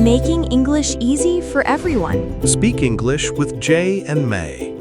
making English easy for everyone. Speak English with Jay and May.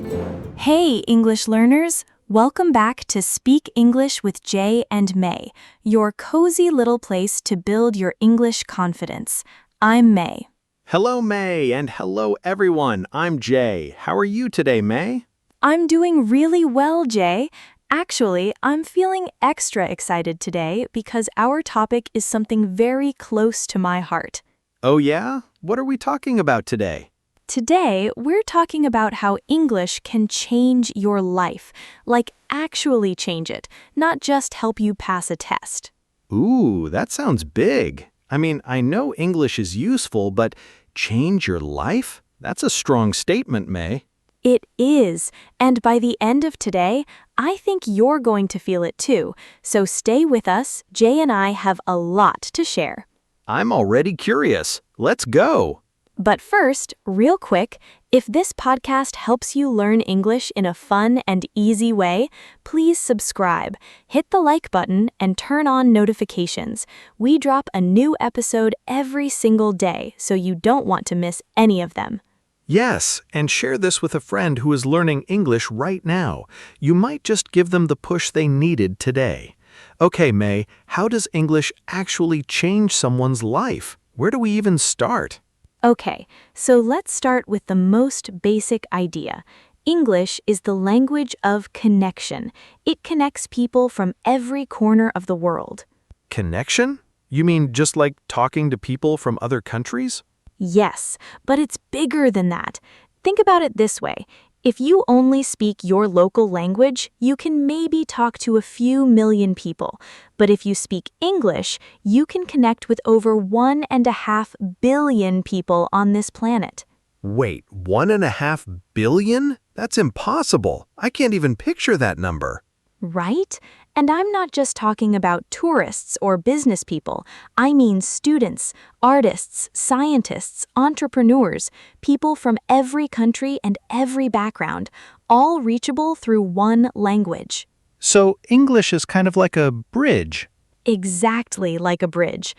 Hey, English learners! Welcome back to Speak English with Jay and May, your cozy little place to build your English confidence. I'm May. Hello, May, and hello, everyone. I'm Jay. How are you today, May? I'm doing really well, Jay. Actually, I'm feeling extra excited today because our topic is something very close to my heart. Oh, yeah? What are we talking about today? Today, we're talking about how English can change your life, like actually change it, not just help you pass a test. Ooh, that sounds big. I know English is useful, but change your life? That's a strong statement, May. It is, and by the end of today, I think you're going to feel it too. So stay with us. Jay and I have a lot to share. I'm already curious. Let's go. But first, real quick, if this podcast helps you learn English in a fun and easy way, please subscribe, hit the like button, and turn on notifications. We drop a new episode every single day, so you don't want to miss any of them. Yes, and share this with a friend who is learning English right now. You might just give them the push they needed today. Okay, May, how does English actually change someone's life? Where do we even start? Okay, so let's start with the most basic idea. English is the language of connection. It connects people from every corner of the world. Connection? You mean just like talking to people from other countries? Yes, but it's bigger than that. Think about it this way. If you only speak your local language, you can maybe talk to a few million people. But if you speak English, you can connect with over 1.5 billion people on this planet. Wait, 1.5 billion? That's impossible. I can't even picture that number. Right? And I'm not just talking about tourists or business people. I mean students, artists, scientists, entrepreneurs, people from every country and every background, all reachable through one language. So English is kind of like a bridge. Exactly like a bridge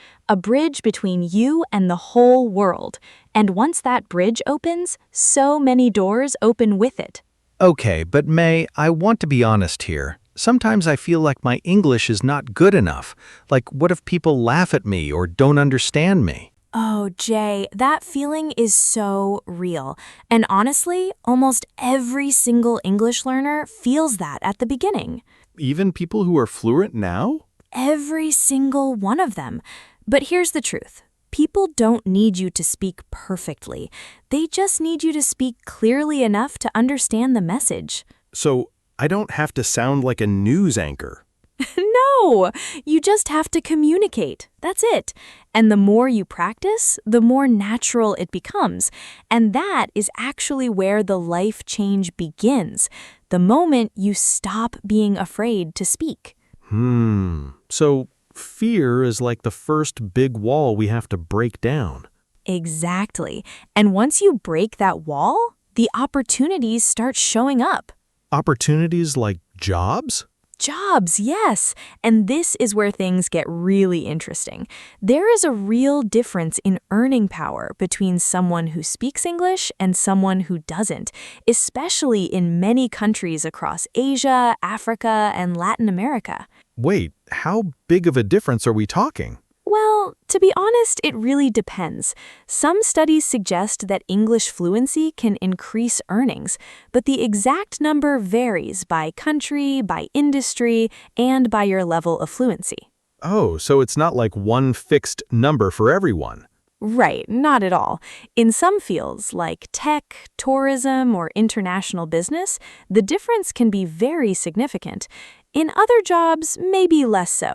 between you and the whole world. And once that bridge opens, so many doors open with it. Okay, but May, I want to be honest here. Sometimes I feel like my English is not good enough. Like, what if people laugh at me or don't understand me? Oh, Jay, that feeling is so real. And honestly, almost every single English learner feels that at the beginning. Even people who are fluent now? Every single one of them. But here's the truth. People don't need you to speak perfectly. They just need you to speak clearly enough to understand the message. So I don't have to sound like a news anchor. No, you just have to communicate. That's it. And the more you practice, the more natural it becomes. And that is actually where the life change begins, the moment you stop being afraid to speak. So fear is like the first big wall we have to break down. Exactly. And once you break that wall, the opportunities start showing up. Opportunities like jobs? Jobs, yes. And this is where things get really interesting. There is a real difference in earning power between someone who speaks English and someone who doesn't, especially in many countries across Asia, Africa, and Latin America. Wait, how big of a difference are we talking? Well, to be honest, it really depends. Some studies suggest that English fluency can increase earnings, but the exact number varies by country, by industry, and by your level of fluency. Oh, so it's not like one fixed number for everyone. Right, not at all. In some fields, like tech, tourism, or international business, the difference can be very significant. In other jobs, maybe less so.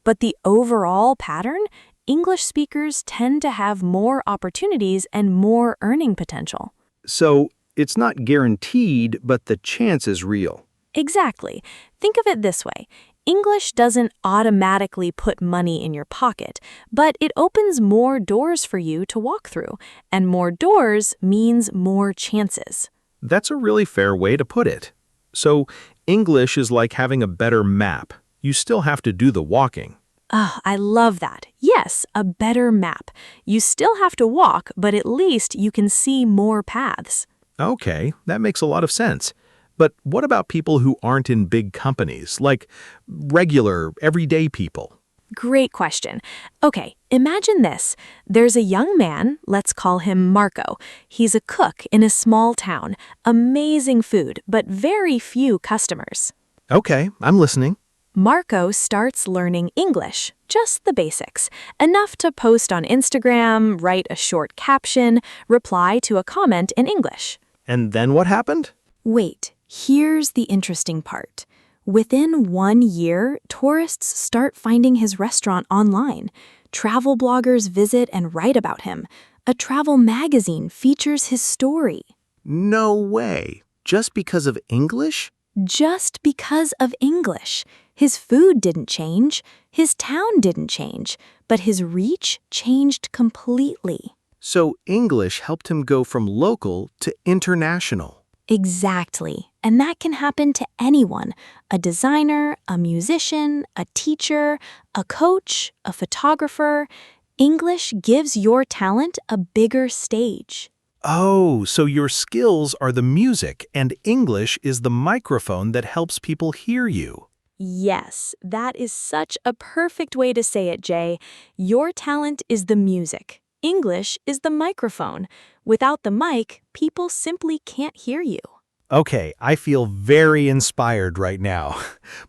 But the overall pattern, English speakers tend to have more opportunities and more earning potential. So it's not guaranteed, but the chance is real. Exactly. Think of it this way. English doesn't automatically put money in your pocket, but it opens more doors for you to walk through, and more doors means more chances. That's a really fair way to put it. So English is like having a better map. You still have to do the walking. Oh, I love that. Yes, a better map. You still have to walk, but at least you can see more paths. Okay, that makes a lot of sense. But what about people who aren't in big companies, like regular, everyday people? Great question. Okay, imagine this. There's a young man, let's call him Marco. He's a cook in a small town. Amazing food, but very few customers. Okay, I'm listening. Marco starts learning English, just the basics, enough to post on Instagram, write a short caption, reply to a comment in English. And then what happened? Wait, here's the interesting part. Within 1 year, tourists start finding his restaurant online. Travel bloggers visit and write about him. A travel magazine features his story. No way. Just because of English? Just because of English. His food didn't change, his town didn't change, but his reach changed completely. So English helped him go from local to international. Exactly. And that can happen to anyone, a designer, a musician, a teacher, a coach, a photographer. English gives your talent a bigger stage. Oh, so your skills are the music and English is the microphone that helps people hear you. Yes, that is such a perfect way to say it, Jay. Your talent is the music. English is the microphone. Without the mic, people simply can't hear you. Okay, I feel very inspired right now.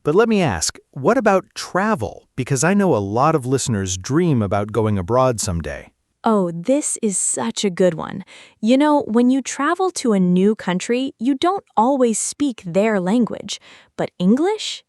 But let me ask, what about travel? Because I know a lot of listeners dream about going abroad someday. Oh, this is such a good one. You know, when you travel to a new country, you don't always speak their language. But English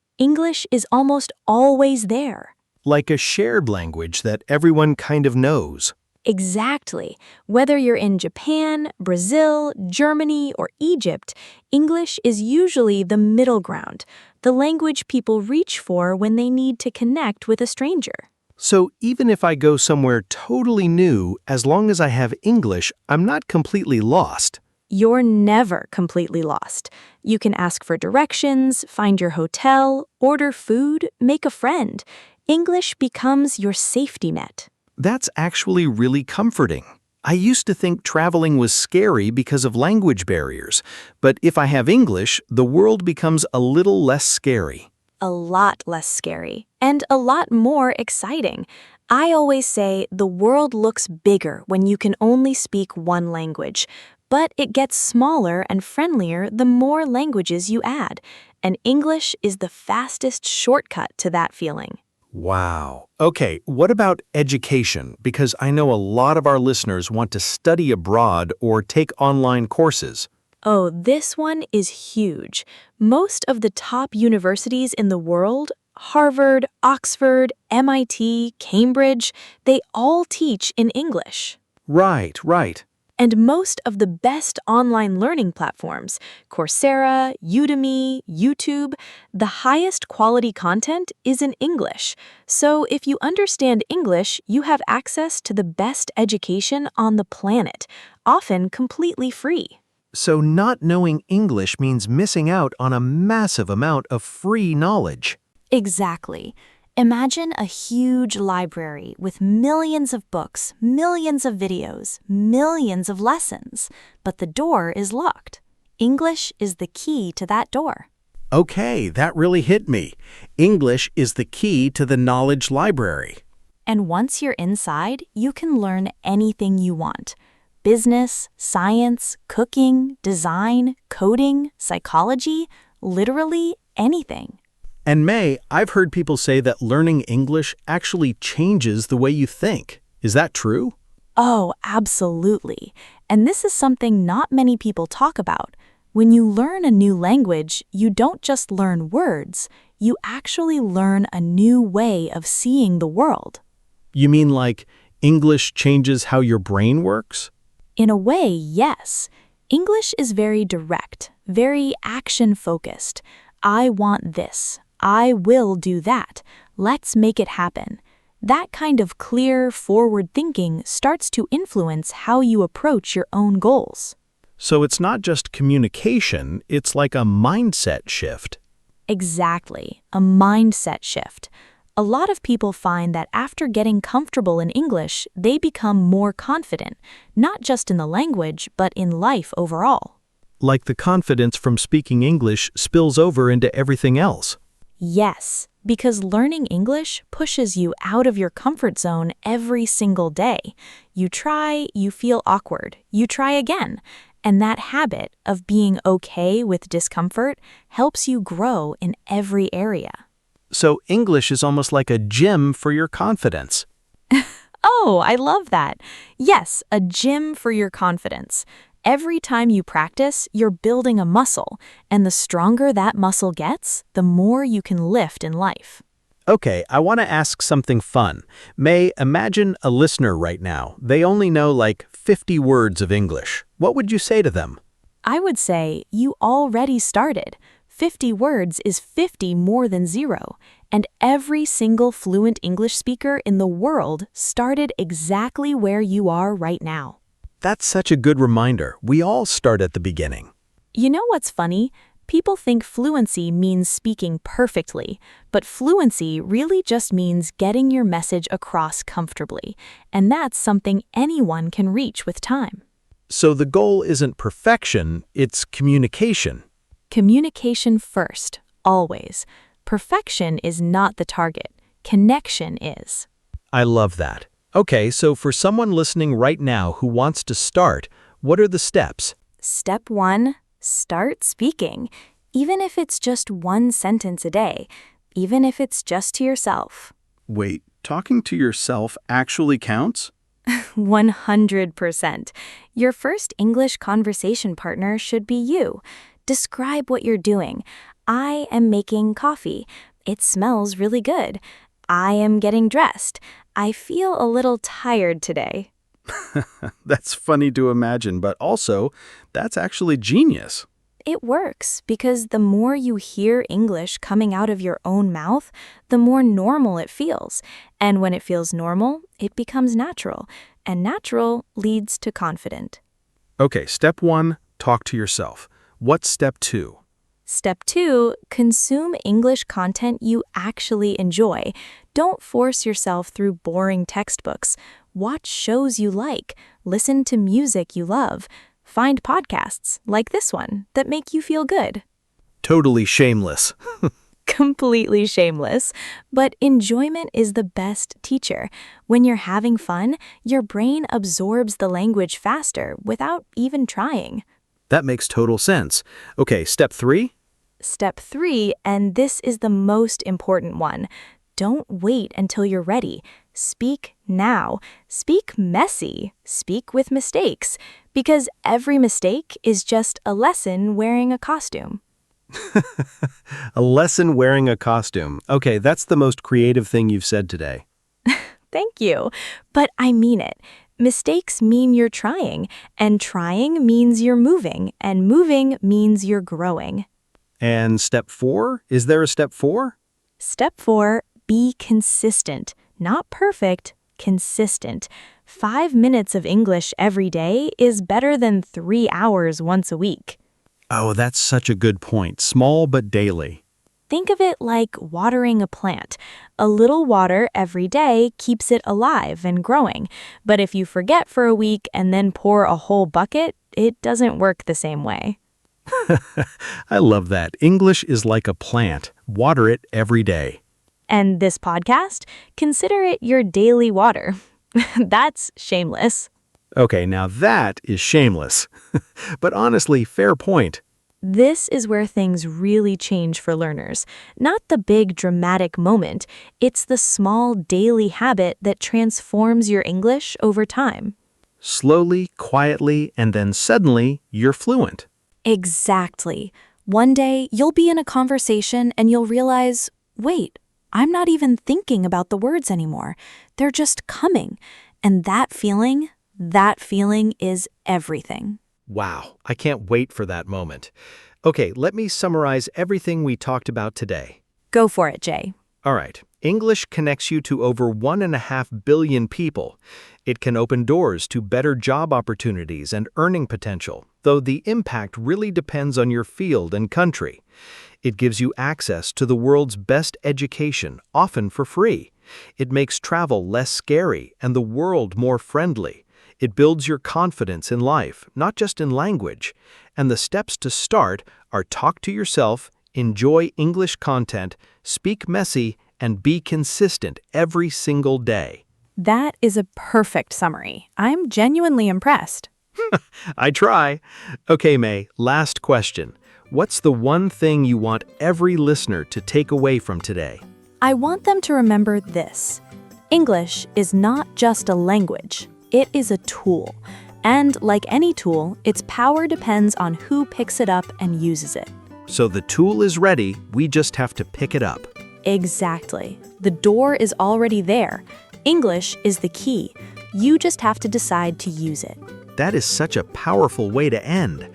is almost always there. Like a shared language that everyone kind of knows. Exactly. Whether you're in Japan, Brazil, Germany, or Egypt, English is usually the middle ground, the language people reach for when they need to connect with a stranger. So even if I go somewhere totally new, as long as I have English, I'm not completely lost. You're never completely lost. You can ask for directions, find your hotel, order food, make a friend. English becomes your safety net. That's actually really comforting. I used to think traveling was scary because of language barriers, but if I have English, the world becomes a little less scary. A lot less scary, and a lot more exciting. I always say the world looks bigger when you can only speak one language, but it gets smaller and friendlier the more languages you add, and English is the fastest shortcut to that feeling. Wow. Okay, what about education? Because I know a lot of our listeners want to study abroad or take online courses. Oh, this one is huge. Most of the top universities in the world, Harvard, Oxford, MIT, Cambridge, they all teach in English. Right. And most of the best online learning platforms, Coursera, Udemy, YouTube, the highest quality content is in English. So if you understand English, you have access to the best education on the planet, often completely free. So not knowing English means missing out on a massive amount of free knowledge. Exactly. Imagine a huge library with millions of books, millions of videos, millions of lessons, but the door is locked. English is the key to that door. Okay, that really hit me. English is the key to the knowledge library. And once you're inside, you can learn anything you want. Business, science, cooking, design, coding, psychology, literally anything. And May, I've heard people say that learning English actually changes the way you think. Is that true? Oh, absolutely. And this is something not many people talk about. When you learn a new language, you don't just learn words, you actually learn a new way of seeing the world. You mean like English changes how your brain works? In a way, yes. English is very direct, very action-focused. I want this. I will do that. Let's make it happen. That kind of clear, forward thinking starts to influence how you approach your own goals. So it's not just communication, it's like a mindset shift. Exactly, a mindset shift. A lot of people find that after getting comfortable in English, they become more confident, not just in the language, but in life overall. Like the confidence from speaking English spills over into everything else. Yes, because learning English pushes you out of your comfort zone every single day. You try, you feel awkward, you try again. And that habit of being okay with discomfort helps you grow in every area. So English is almost like a gym for your confidence. Oh, I love that. Yes, a gym for your confidence. Every time you practice, you're building a muscle, and the stronger that muscle gets, the more you can lift in life. Okay, I want to ask something fun. May, imagine a listener right now. They only know like 50 words of English. What would you say to them? I would say you already started. 50 words is 50 more than 0, and every single fluent English speaker in the world started exactly where you are right now. That's such a good reminder. We all start at the beginning. You know what's funny? People think fluency means speaking perfectly, but fluency really just means getting your message across comfortably, and that's something anyone can reach with time. So the goal isn't perfection, it's communication. Communication first, always. Perfection is not the target. Connection is. I love that. Okay, so for someone listening right now who wants to start, what are the steps? Step 1, start speaking. Even if it's just one sentence a day, even if it's just to yourself. Wait, talking to yourself actually counts? 100%. Your first English conversation partner should be you. Describe what you're doing. I am making coffee. It smells really good. I am getting dressed. I feel a little tired today. That's funny to imagine, but also, that's actually genius. It works because the more you hear English coming out of your own mouth, the more normal it feels. And when it feels normal, it becomes natural. And natural leads to confident. Okay, step 1, talk to yourself. What's step 2? Step 2, consume English content you actually enjoy. Don't force yourself through boring textbooks. Watch shows you like. Listen to music you love. Find podcasts, like this one, that make you feel good. Totally shameless. Completely shameless. But enjoyment is the best teacher. When you're having fun, your brain absorbs the language faster without even trying. That makes total sense. Okay, step 3? Step 3, and this is the most important one. Don't wait until you're ready. Speak now. Speak messy. Speak with mistakes. Because every mistake is just a lesson wearing a costume. A lesson wearing a costume. Okay, that's the most creative thing you've said today. Thank you. But I mean it. Mistakes mean you're trying, and trying means you're moving, and moving means you're growing. And step 4? Is there a step 4? Step 4, be consistent. Not perfect, consistent. 5 minutes of English every day is better than 3 hours once a week. Oh, that's such a good point. Small but daily. Think of it like watering a plant. A little water every day keeps it alive and growing. But if you forget for a week and then pour a whole bucket, it doesn't work the same way. I love that. English is like a plant. Water it every day. And this podcast, consider it your daily water. That's shameless. Okay, now that is shameless. But honestly, fair point. This is where things really change for learners. Not the big dramatic moment, it's the small daily habit that transforms your English over time. Slowly, quietly, and then suddenly, you're fluent. Exactly. One day, you'll be in a conversation and you'll realize, wait, I'm not even thinking about the words anymore. They're just coming. And that feeling is everything. Wow, I can't wait for that moment. Okay, let me summarize everything we talked about today. Go for it, Jay. All right, English connects you to over 1.5 billion people. It can open doors to better job opportunities and earning potential, though the impact really depends on your field and country. It gives you access to the world's best education, often for free. It makes travel less scary and the world more friendly. It builds your confidence in life, not just in language. And the steps to start are talk to yourself, enjoy English content, speak messy, and be consistent every single day. That is a perfect summary. I'm genuinely impressed. I try. Okay, May, last question. What's the one thing you want every listener to take away from today? I want them to remember this. English is not just a language. It is a tool. And like any tool, its power depends on who picks it up and uses it. So the tool is ready, we just have to pick it up. Exactly. The door is already there. English is the key. You just have to decide to use it. That is such a powerful way to end.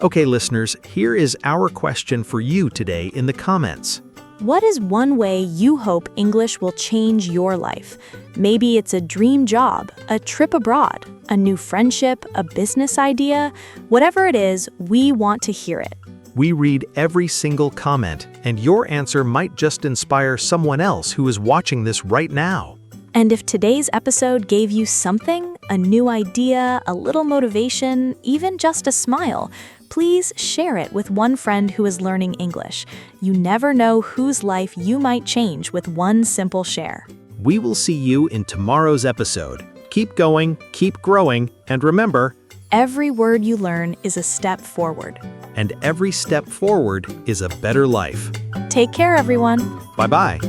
Okay, listeners, here is our question for you today in the comments. What is one way you hope English will change your life? Maybe it's a dream job, a trip abroad, a new friendship, a business idea. Whatever it is, we want to hear it. We read every single comment, and your answer might just inspire someone else who is watching this right now. And if today's episode gave you something, a new idea, a little motivation, even just a smile, please share it with one friend who is learning English. You never know whose life you might change with one simple share. We will see you in tomorrow's episode. Keep going, keep growing, and remember, Every word you learn is a step forward. and every step forward is a better life. Take care, everyone. Bye-bye.